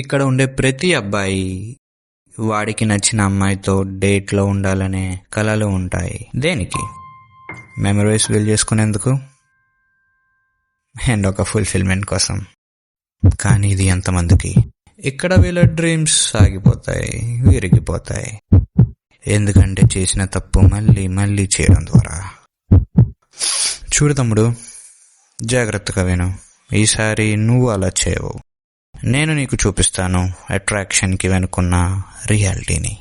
ఇక్కడ ఉండే ప్రతి అబ్బాయి వాడికి నచ్చిన అమ్మాయితో డేట్లో ఉండాలనే కలలు ఉంటాయి. దేనికి? మెమరీస్ బిల్డ్ చేసుకునేందుకు అండ్ ఒక ఫుల్ఫిల్మెంట్ కోసం. కానీ ఇది ఎంతమందికి? ఇక్కడ వీళ్ళ డ్రీమ్స్ ఆగిపోతాయి, విరిగిపోతాయి. ఎందుకంటే చేసిన తప్పు మళ్ళీ మళ్ళీ చేయడం ద్వారా. చూడు తమ్ముడు, జాగ్రత్తగా విను. ఈసారి నువ్వు అలా చేయవు. నేను నీకు చూపిస్తాను అట్రాక్షన్కి వెనుకున్న రియాలిటీని.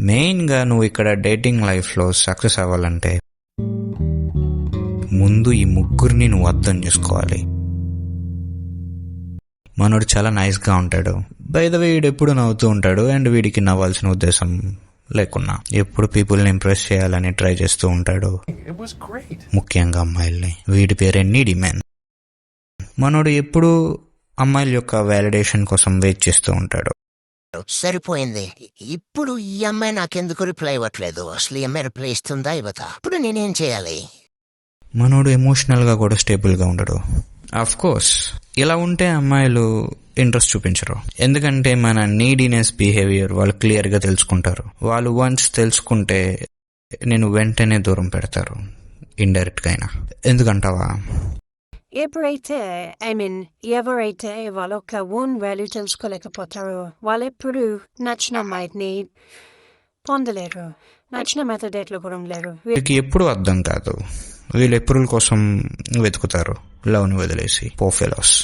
మెయిన్గా నువ్వు ఇక్కడ డేటింగ్ లైఫ్లో సక్సెస్ అవ్వాలంటే ముందు ఈ ముగ్గురిని నువ్వు అర్థం చేసుకోవాలి. మనోడు చాలా నైస్గా ఉంటాడు. బై ద వే, వీడు ఎప్పుడు నవ్వుతూ ఉంటాడు అండ్ వీడికి నవ్వాల్సిన ఉద్దేశం లేకున్నా ఎప్పుడు పీపుల్ని ఇంప్రెస్ చేయాలని ట్రై చేస్తూ ఉంటాడు, ముఖ్యంగా అమ్మాయిల్ని. వీడి పేరే నీడీ మ్యాన్. మనోడు ఎప్పుడు అమ్మాయిల యొక్క వ్యాలిడేషన్ కోసం వెయిట్ చేస్తూ ఉంటాడు. సరిపోయింది. ఇప్పుడు ఈ అమ్మాయి నాకెందుకు రిప్లై ఇవ్వట్లేదు? అసలు ఈ అమ్మాయి రిప్లై ఇస్తుందా ఇవ్వతా? ఇప్పుడు నేనేం చేయాలి? మనోడు ఎమోషనల్గా కూడా స్టేబుల్గా ఉండడు. ఆఫ్ కోర్స్ ఇలా ఉంటే అమ్మాయిలు ఇంట్రెస్ట్ చూపించరు. ఎందుకంటే మన నీడీనెస్ బిహేవియర్ వాళ్ళు క్లియర్గా తెలుసుకుంటారు. వాళ్ళు వన్స్ తెలుసుకుంటే నేను వెంటనే దూరం పెడతారు, ఇండైరెక్ట్గా అయినా. ఎందుకంటావా? ఎప్పుడైతే ఎవరైతే వాళ్ళ యొక్క ఓన్ వాల్యూ తెలుసుకోలేకపోతారో వాళ్ళు ఎప్పుడు నచ్చిన అమ్మాయిని పొందలేరు, నచ్చిన అమ్మాయితో డేట్లు కూడా లేరు. వీళ్ళకి ఎప్పుడు అర్థం కాదు. వీళ్ళు ఎప్పుడుల కోసం వెతుకుతారు లవ్ని వదిలేసి. పో ఫెలోస్.